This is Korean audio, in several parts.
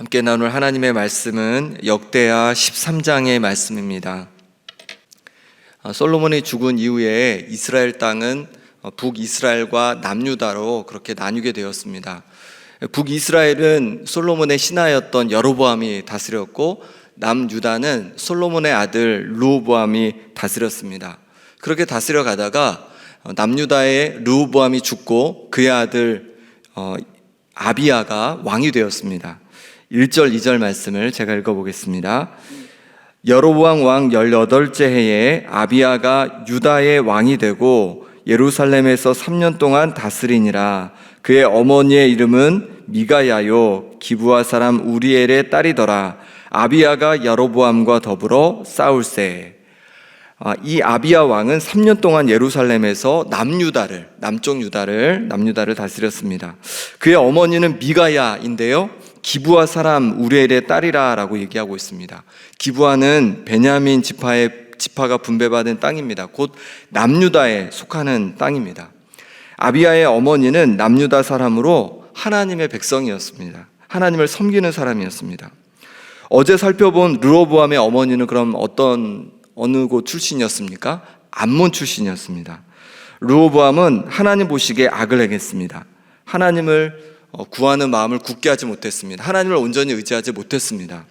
함께 나눌 하나님의 말씀은 역대하 13장의 말씀입니다. 솔로몬이 죽은 이후에 이스라엘 땅은 북이스라엘과 남유다로 그렇게 나뉘게 되었습니다. 북이스라엘은 솔로몬의 신하였던 여로보암이 다스렸고, 남유다는 솔로몬의 아들 르호보암이 다스렸습니다. 그렇게 다스려 가다가 남유다의 르호보암이 죽고 그의 아들 아비야가 왕이 되었습니다. 1절 2절 말씀을 제가 읽어보겠습니다. 여로보암 왕 18째 해에 아비야가 유다의 왕이 되고 예루살렘에서 3년 동안 다스리니라. 그의 어머니의 이름은 미가야요 기브아 사람 우리엘의 딸이더라. 아비야가 여로보암과 더불어 싸울세. 이 아비야 왕은 3년 동안 예루살렘에서 남쪽 유다를 다스렸습니다. 그의 어머니는 미가야인데요, 기브아 사람 우리엘의 딸이라 라고 얘기하고 있습니다. 기브아는 베냐민 지파가 분배받은 땅입니다. 곧 남유다에 속하는 땅입니다. 아비야의 어머니는 남유다 사람으로 하나님의 백성이었습니다. 하나님을 섬기는 사람이었습니다. 어제 살펴본 르호보암의 어머니는 그럼 어느 곳 출신이었습니까? 암몬 출신이었습니다. 르호보암은 하나님 보시기에 악을 행했습니다. 하나님을 구하는 마음을 굳게 하지 못했습니다. 하나님을 온전히 의지하지 못했습니다.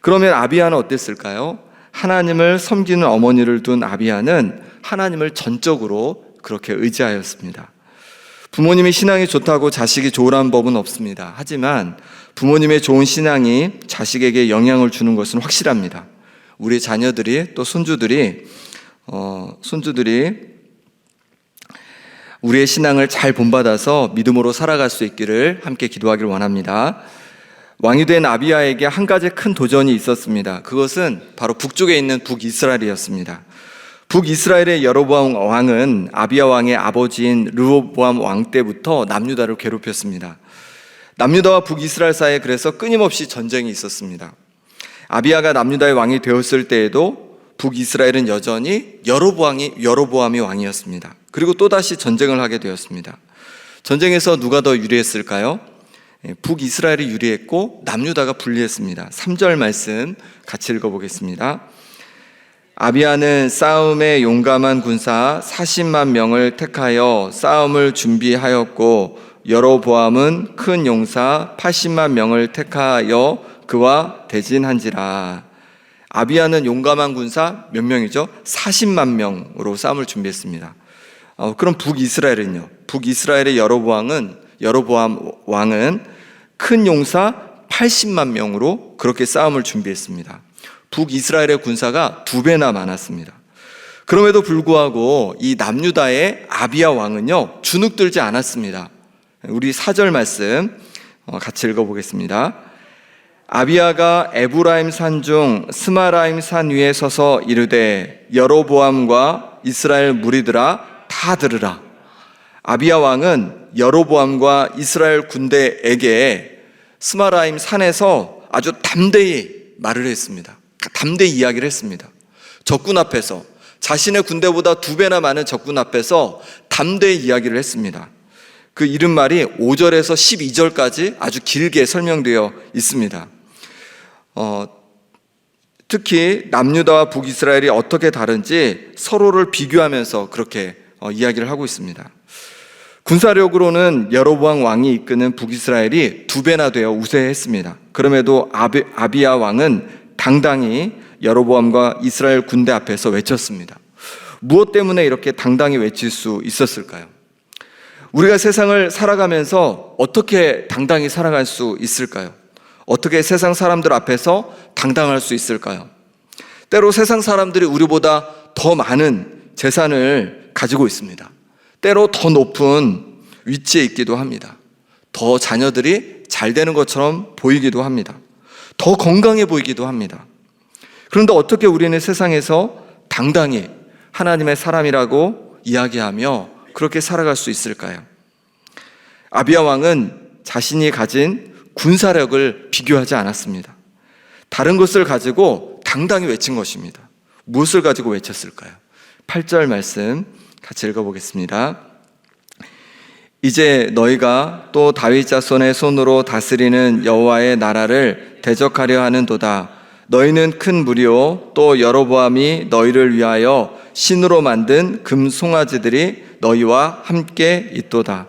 그러면 아비야는 어땠을까요? 하나님을 섬기는 어머니를 둔 아비야는 하나님을 전적으로 그렇게 의지하였습니다. 부모님이 신앙이 좋다고 자식이 좋으라는 법은 없습니다. 하지만 부모님의 좋은 신앙이 자식에게 영향을 주는 것은 확실합니다. 우리 자녀들이 또 손주들이 우리의 신앙을 잘 본받아서 믿음으로 살아갈 수 있기를 함께 기도하기를 원합니다. 왕이 된 아비야에게 한 가지 큰 도전이 있었습니다. 그것은 바로 북쪽에 있는 북이스라엘이었습니다. 북이스라엘의 여로보암 왕은 아비야 왕의 아버지인 르호보암 왕 때부터 남유다를 괴롭혔습니다. 남유다와 북이스라엘 사이에 그래서 끊임없이 전쟁이 있었습니다. 아비야가 남유다의 왕이 되었을 때에도 북이스라엘은 여전히 여로보암이 왕이었습니다. 그리고 또다시 전쟁을 하게 되었습니다. 전쟁에서 누가 더 유리했을까요? 북이스라엘이 유리했고 남유다가 불리했습니다. 3절 말씀 같이 읽어보겠습니다. 아비야는 싸움에 용감한 군사 40만 명을 택하여 싸움을 준비하였고, 여로보암은 큰 용사 80만 명을 택하여 그와 대진한지라. 아비야는 용감한 군사 몇 명이죠? 40만 명으로 싸움을 준비했습니다. 그럼 북이스라엘은요? 북이스라엘의 여로보암 왕은 큰 용사 80만 명으로 그렇게 싸움을 준비했습니다. 북이스라엘의 군사가 2배나 많았습니다. 그럼에도 불구하고 이 남유다의 아비야 왕은요, 주눅들지 않았습니다. 우리 4절 말씀 같이 읽어보겠습니다. 아비야가 에브라임 산 중 스마라임 산 위에 서서 이르되 여로보암과 이스라엘 무리들아 다 들으라. 아비야 왕은 여로보암과 이스라엘 군대에게 스마라임 산에서 아주 담대히 말을 했습니다. 담대히 이야기를 했습니다. 적군 앞에서, 자신의 군대보다 2배나 많은 적군 앞에서 담대히 이야기를 했습니다. 그 이른 말이 5절에서 12절까지 아주 길게 설명되어 있습니다. 특히 남유다와 북이스라엘이 어떻게 다른지 서로를 비교하면서 그렇게 이야기를 하고 있습니다. 군사력으로는 여로보암 왕이 이끄는 북이스라엘이 2배나 되어 우세했습니다. 그럼에도 아비야 왕은 당당히 여로보암과 이스라엘 군대 앞에서 외쳤습니다. 무엇 때문에 이렇게 당당히 외칠 수 있었을까요? 우리가 세상을 살아가면서 어떻게 당당히 살아갈 수 있을까요? 어떻게 세상 사람들 앞에서 당당할 수 있을까요? 때로 세상 사람들이 우리보다 더 많은 재산을 가지고 있습니다. 때로 더 높은 위치에 있기도 합니다. 더 자녀들이 잘 되는 것처럼 보이기도 합니다. 더 건강해 보이기도 합니다. 그런데 어떻게 우리는 세상에서 당당히 하나님의 사람이라고 이야기하며 그렇게 살아갈 수 있을까요? 아비야 왕은 자신이 가진 군사력을 비교하지 않았습니다. 다른 것을 가지고 당당히 외친 것입니다. 무엇을 가지고 외쳤을까요? 8절 말씀 같이 읽어보겠습니다. 이제 너희가 또 다윗 자손의 손으로 다스리는 여호와의 나라를 대적하려 하는도다. 너희는 큰 무리요 또 여로보암이 너희를 위하여 신으로 만든 금 송아지들이 너희와 함께 있도다.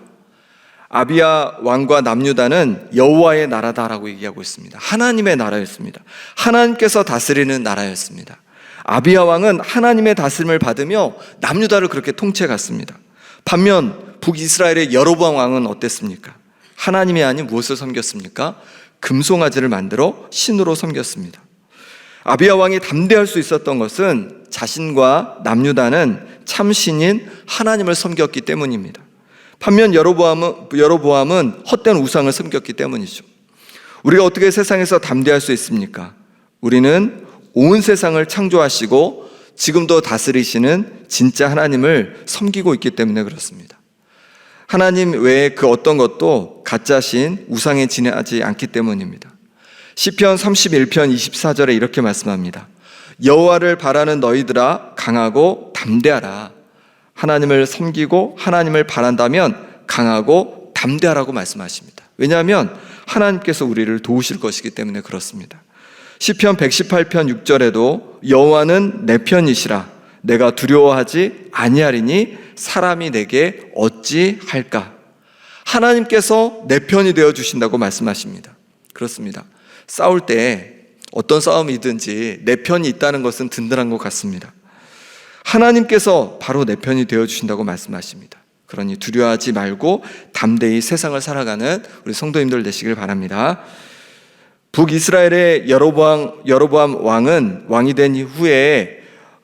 아비야 왕과 남유다는 여호와의 나라다라고 얘기하고 있습니다. 하나님의 나라였습니다. 하나님께서 다스리는 나라였습니다. 아비야 왕은 하나님의 다스림을 받으며 남유다를 그렇게 통치해갔습니다. 반면 북이스라엘의 여로보암 왕은 어땠습니까? 하나님이 아닌 무엇을 섬겼습니까? 금송아지를 만들어 신으로 섬겼습니다. 아비야 왕이 담대할 수 있었던 것은 자신과 남유다는 참 신인 하나님을 섬겼기 때문입니다. 반면 여로보암은 헛된 우상을 섬겼기 때문이죠. 우리가 어떻게 세상에서 담대할 수 있습니까? 우리는 온 세상을 창조하시고 지금도 다스리시는 진짜 하나님을 섬기고 있기 때문에 그렇습니다. 하나님 외에 그 어떤 것도 가짜신 우상에 지내지 않기 때문입니다. 시편 31편 24절에 이렇게 말씀합니다. 여호와를 바라는 너희들아 강하고 담대하라. 하나님을 섬기고 하나님을 바란다면 강하고 담대하라고 말씀하십니다. 왜냐하면 하나님께서 우리를 도우실 것이기 때문에 그렇습니다. 시편 118편 6절에도 여호와는 내 편이시라. 내가 두려워하지 아니하리니 사람이 내게 어찌할까. 하나님께서 내 편이 되어주신다고 말씀하십니다. 그렇습니다. 싸울 때 어떤 싸움이든지 내 편이 있다는 것은 든든한 것 같습니다. 하나님께서 바로 내 편이 되어주신다고 말씀하십니다. 그러니 두려워하지 말고 담대히 세상을 살아가는 우리 성도님들 되시길 바랍니다. 북이스라엘의 여로보암 왕은 왕이 된 이후에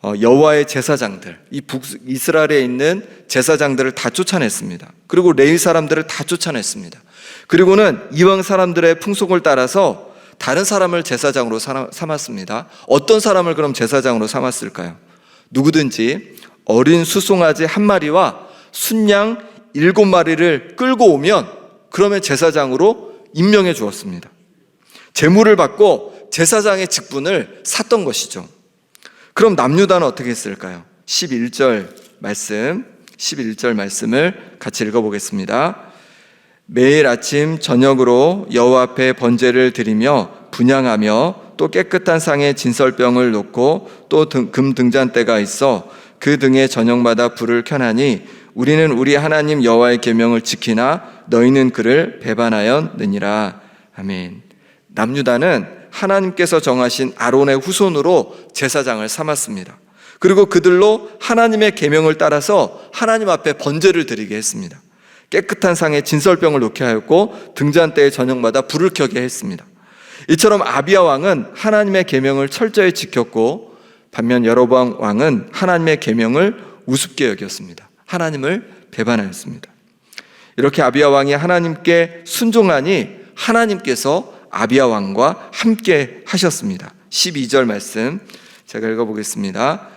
여호와의 제사장들, 이 북이스라엘에 있는 제사장들을 다 쫓아냈습니다. 그리고 레위 사람들을 다 쫓아냈습니다. 그리고는 이방 사람들의 풍속을 따라서 다른 사람을 제사장으로 삼았습니다. 어떤 사람을 그럼 제사장으로 삼았을까요? 누구든지 어린 수송아지 1마리와 순양 7마리를 끌고 오면 그러면 제사장으로 임명해 주었습니다. 제물을 받고 제사장의 직분을 샀던 것이죠. 그럼 남유다는 어떻게 했을까요? 11절 말씀을 같이 읽어보겠습니다. 매일 아침 저녁으로 여호와 앞에 번제를 드리며 분향하며 또 깨끗한 상에 진설병을 놓고 또 금 등잔대가 있어 그 등에 저녁마다 불을 켜나니 우리는 우리 하나님 여호와의 계명을 지키나 너희는 그를 배반하였느니라. 아멘. 남유다는 하나님께서 정하신 아론의 후손으로 제사장을 삼았습니다. 그리고 그들로 하나님의 계명을 따라서 하나님 앞에 번제를 드리게 했습니다. 깨끗한 상에 진설병을 놓게 하였고 등잔대에 저녁마다 불을 켜게 했습니다. 이처럼 아비야 왕은 하나님의 계명을 철저히 지켰고 반면 여로보암 왕은 하나님의 계명을 우습게 여겼습니다. 하나님을 배반하였습니다. 이렇게 아비야 왕이 하나님께 순종하니 하나님께서 아비야 왕과 함께 하셨습니다. 12절 말씀 제가 읽어보겠습니다.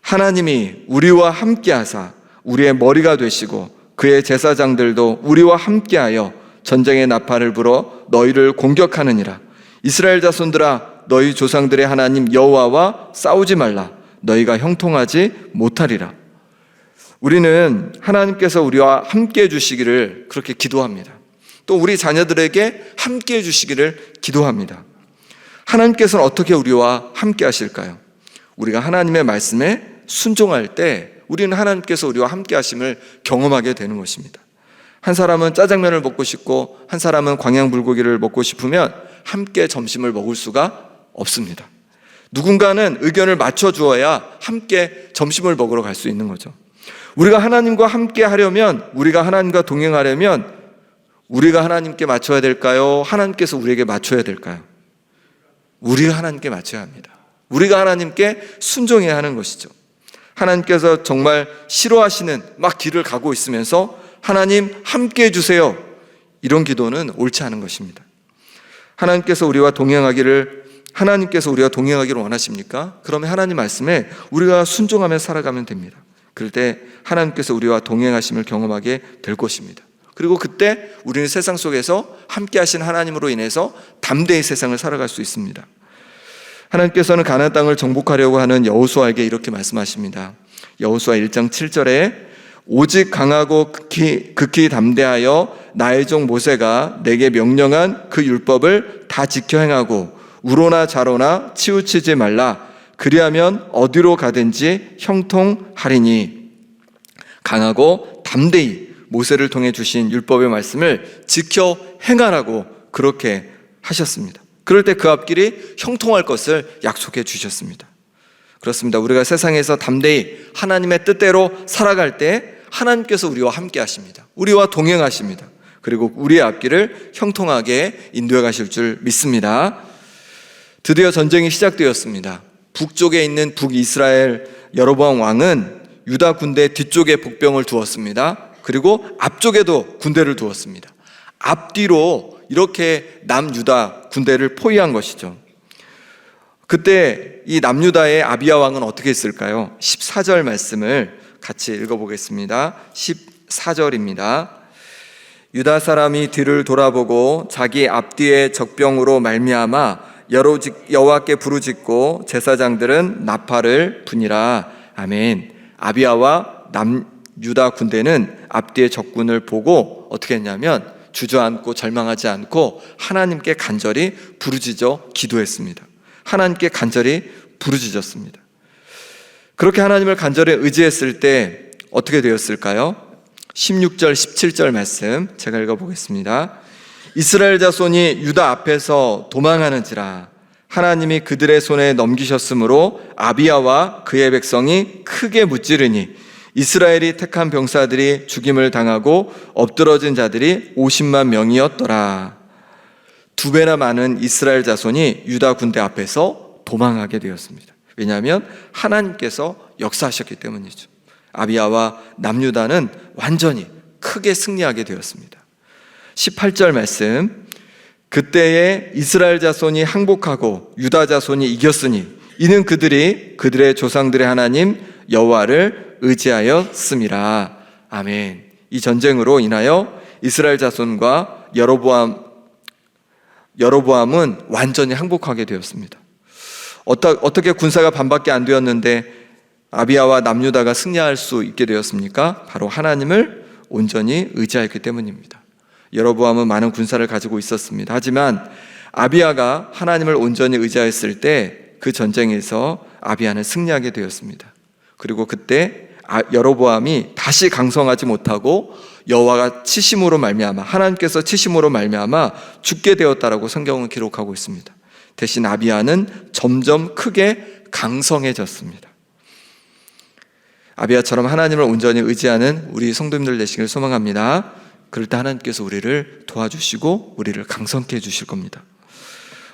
하나님이 우리와 함께 하사 우리의 머리가 되시고 그의 제사장들도 우리와 함께하여 전쟁의 나팔을 불어 너희를 공격하느니라. 이스라엘 자손들아 너희 조상들의 하나님 여호와와 싸우지 말라. 너희가 형통하지 못하리라. 우리는 하나님께서 우리와 함께 해주시기를 그렇게 기도합니다. 또 우리 자녀들에게 함께 해주시기를 기도합니다. 하나님께서는 어떻게 우리와 함께 하실까요? 우리가 하나님의 말씀에 순종할 때 우리는 하나님께서 우리와 함께 하심을 경험하게 되는 것입니다. 한 사람은 짜장면을 먹고 싶고 한 사람은 광양불고기를 먹고 싶으면 함께 점심을 먹을 수가 없습니다. 누군가는 의견을 맞춰 주어야 함께 점심을 먹으러 갈 수 있는 거죠. 우리가 하나님과 함께 하려면, 우리가 하나님과 동행하려면 우리가 하나님께 맞춰야 될까요? 하나님께서 우리에게 맞춰야 될까요? 우리가 하나님께 맞춰야 합니다. 우리가 하나님께 순종해야 하는 것이죠. 하나님께서 정말 싫어하시는 막 길을 가고 있으면서 하나님 함께 해주세요, 이런 기도는 옳지 않은 것입니다. 하나님께서 우리와 동행하기를 원하십니까? 그러면 하나님 말씀에 우리가 순종하며 살아가면 됩니다. 그럴 때 하나님께서 우리와 동행하심을 경험하게 될 것입니다. 그리고 그때 우리는 세상 속에서 함께 하신 하나님으로 인해서 담대히 세상을 살아갈 수 있습니다. 하나님께서는 가나안 땅을 정복하려고 하는 여호수아에게 이렇게 말씀하십니다. 여호수아 1장 7절에 오직 강하고 극히 담대하여 나의 종 모세가 내게 명령한 그 율법을 다 지켜 행하고 우로나 좌로나 치우치지 말라. 그리하면 어디로 가든지 형통하리니. 강하고 담대히 모세를 통해 주신 율법의 말씀을 지켜 행하라고 그렇게 하셨습니다. 그럴 때 그 앞길이 형통할 것을 약속해 주셨습니다. 그렇습니다. 우리가 세상에서 담대히 하나님의 뜻대로 살아갈 때 하나님께서 우리와 함께 하십니다. 우리와 동행하십니다. 그리고 우리의 앞길을 형통하게 인도해 가실 줄 믿습니다. 드디어 전쟁이 시작되었습니다. 북쪽에 있는 북이스라엘 여로보암 왕은 유다 군대 뒤쪽에 복병을 두었습니다. 그리고 앞쪽에도 군대를 두었습니다. 앞뒤로 이렇게 남유다 군대를 포위한 것이죠. 그때 이 남유다의 아비야 왕은 어떻게 했을까요? 14절 말씀을 같이 읽어보겠습니다. 14절입니다. 유다 사람이 뒤를 돌아보고 자기 앞뒤의 적병으로 말미암아 여호와께 부르짖고 제사장들은 나팔을 부니라. 아멘. 아비야와 남유다 군대는 앞뒤의 적군을 보고 어떻게 했냐면 주저앉고 절망하지 않고 하나님께 간절히 부르짖어 기도했습니다. 하나님께 간절히 부르짖었습니다. 그렇게 하나님을 간절히 의지했을 때 어떻게 되었을까요? 16절 17절 말씀 제가 읽어보겠습니다. 이스라엘 자손이 유다 앞에서 도망하는지라 하나님이 그들의 손에 넘기셨으므로 아비야와 그의 백성이 크게 무찌르니 이스라엘이 택한 병사들이 죽임을 당하고 엎드러진 자들이 50만 명이었더라. 2배나 많은 이스라엘 자손이 유다 군대 앞에서 도망하게 되었습니다. 왜냐하면 하나님께서 역사하셨기 때문이죠. 아비야와 남유다는 완전히 크게 승리하게 되었습니다. 18절 말씀, 그때에 이스라엘 자손이 항복하고 유다 자손이 이겼으니 이는 그들이 그들의 조상들의 하나님 여호와를 의지하였음이라. 아멘. 이 전쟁으로 인하여 이스라엘 자손과 여로보암은 완전히 항복하게 되었습니다. 어떻게 군사가 반밖에 안 되었는데 아비야와 남유다가 승리할 수 있게 되었습니까? 바로 하나님을 온전히 의지하였기 때문입니다. 여로보암은 많은 군사를 가지고 있었습니다. 하지만 아비야가 하나님을 온전히 의지하였을 때 그 전쟁에서 아비야는 승리하게 되었습니다. 그리고 그때 여로보암이 다시 강성하지 못하고 여호와가 치심으로 말미암아 하나님께서 치심으로 말미암아 죽게 되었다라고 성경은 기록하고 있습니다. 대신 아비야는 점점 크게 강성해졌습니다. 아비야처럼 하나님을 온전히 의지하는 우리 성도님들 되시길 소망합니다. 그럴 때 하나님께서 우리를 도와주시고 우리를 강성케 해주실 겁니다.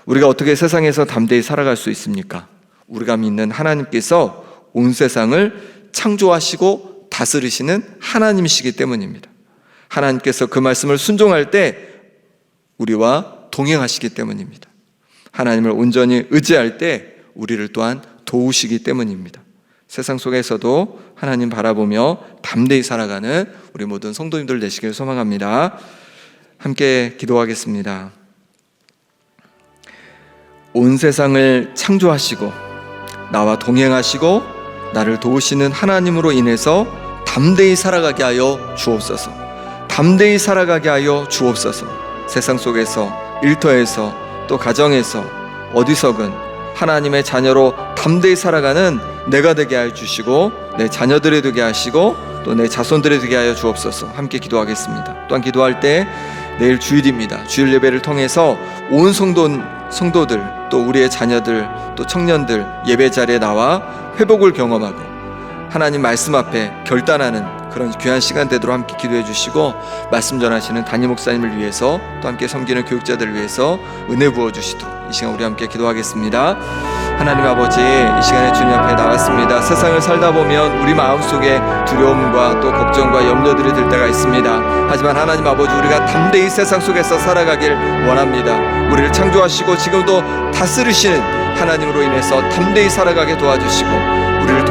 우리가 어떻게 세상에서 담대히 살아갈 수 있습니까? 우리가 믿는 하나님께서 온 세상을 창조하시고 다스리시는 하나님이시기 때문입니다. 하나님께서 그 말씀을 순종할 때 우리와 동행하시기 때문입니다. 하나님을 온전히 의지할 때 우리를 또한 도우시기 때문입니다. 세상 속에서도 하나님 바라보며 담대히 살아가는 우리 모든 성도님들 되시길 소망합니다. 함께 기도하겠습니다. 온 세상을 창조하시고 나와 동행하시고 나를 도우시는 하나님으로 인해서 담대히 살아가게 하여 주옵소서. 담대히 살아가게 하여 주옵소서. 세상 속에서, 일터에서, 또 가정에서, 어디서든 하나님의 자녀로 담대히 살아가는 내가 되게 하여 주시고 내 자녀들이 되게 하시고 또 내 자손들이 되게 하여 주옵소서. 함께 기도하겠습니다. 또한 기도할 때 내일 주일입니다. 주일 예배를 통해서 온 성도들 또 우리의 자녀들 또 청년들 예배 자리에 나와 회복을 경험하고 하나님 말씀 앞에 결단하는 그런 귀한 시간 되도록 함께 기도해 주시고 말씀 전하시는 담임 목사님을 위해서 또 함께 섬기는 교육자들을 위해서 은혜 부어 주시도록 이 시간 우리 함께 기도하겠습니다. 하나님 아버지, 이 시간에 주님 앞에 나왔습니다. 세상을 살다 보면 우리 마음속에 두려움과 또 걱정과 염려들이 들 때가 있습니다. 하지만 하나님 아버지, 우리가 담대히 세상 속에서 살아가길 원합니다. 우리를 창조하시고 지금도 다스리시는 하나님으로 인해서 담대히 살아가게 도와주시고 우리를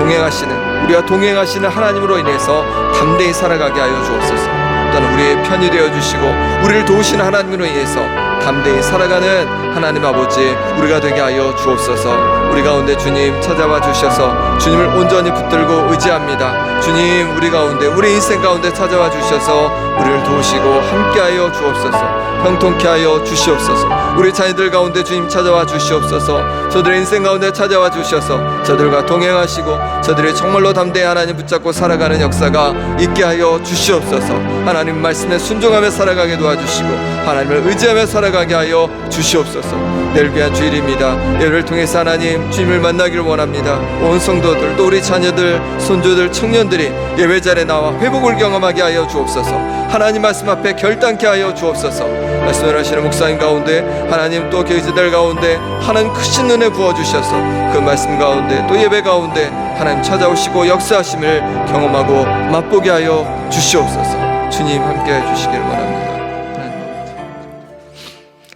우리와 동행하시는 하나님으로 인해서 담대히 살아가게 하여 주옵소서. 또한 우리의 편이 되어주시고 우리를 도우시는 하나님으로 인해서 담대히 살아가는 하나님 아버지 우리가 되게 하여 주옵소서. 우리 가운데 주님 찾아와 주셔서 주님을 온전히 붙들고 의지합니다. 주님 우리 가운데 우리 인생 가운데 찾아와 주셔서 우리를 도우시고 함께하여 주옵소서. 형통케 하여 주시옵소서. 우리 자녀들 가운데 주님 찾아와 주시옵소서. 저들의 인생 가운데 찾아와 주셔서 저들과 동행하시고 저들이 정말로 담대히 하나님 붙잡고 살아가는 역사가 있게 하여 주시옵소서. 하나님 말씀에 순종하며 살아가게 도와주시고 하나님을 의지하며 살아가게 하여 주시옵소서. 내일 귀한 주일입니다. 예배를 통해서 하나님 주님을 만나기를 원합니다. 온 성도들 또 우리 자녀들 손주들 청년들이 예배 자리에 나와 회복을 경험하게 하여 주옵소서. 하나님 말씀 앞에 결단케 하여 주옵소서. 말씀을 하시는 목사님 가운데 하나님 또 교회자들 가운데 하나님 크신 은혜 부어주셔서 그 말씀 가운데 또 예배 가운데 하나님 찾아오시고 역사하심을 경험하고 맛보게 하여 주시옵소서. 주님 함께 해주시기를 원합니다.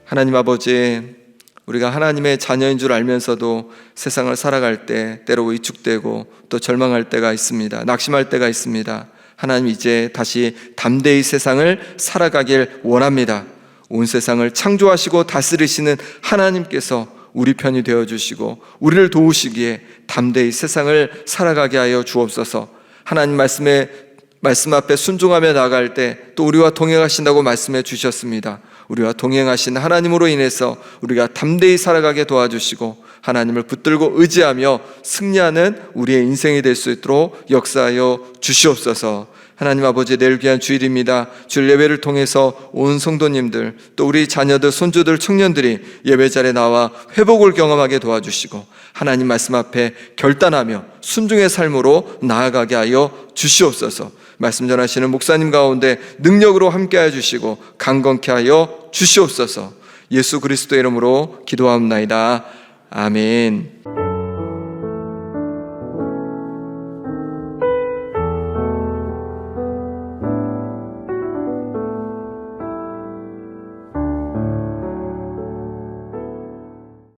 하나님 아버지, 우리가 하나님의 자녀인 줄 알면서도 세상을 살아갈 때 때로 위축되고 또 절망할 때가 있습니다. 낙심할 때가 있습니다. 하나님 이제 다시 담대히 세상을 살아가길 원합니다. 온 세상을 창조하시고 다스리시는 하나님께서 우리 편이 되어주시고 우리를 도우시기에 담대히 세상을 살아가게 하여 주옵소서. 하나님 말씀 앞에 순종하며 나아갈 때 또 우리와 동행하신다고 말씀해 주셨습니다. 우리와 동행하신 하나님으로 인해서 우리가 담대히 살아가게 도와주시고 하나님을 붙들고 의지하며 승리하는 우리의 인생이 될 수 있도록 역사하여 주시옵소서. 하나님 아버지, 내일 귀한 주일입니다. 주일 예배를 통해서 온 성도님들 또 우리 자녀들 손주들 청년들이 예배 자리에 나와 회복을 경험하게 도와주시고 하나님 말씀 앞에 결단하며 순종의 삶으로 나아가게 하여 주시옵소서. 말씀 전하시는 목사님 가운데 능력으로 함께하여 주시고 강건케 하여 주시옵소서. 예수 그리스도의 이름으로 기도하옵나이다. 아멘.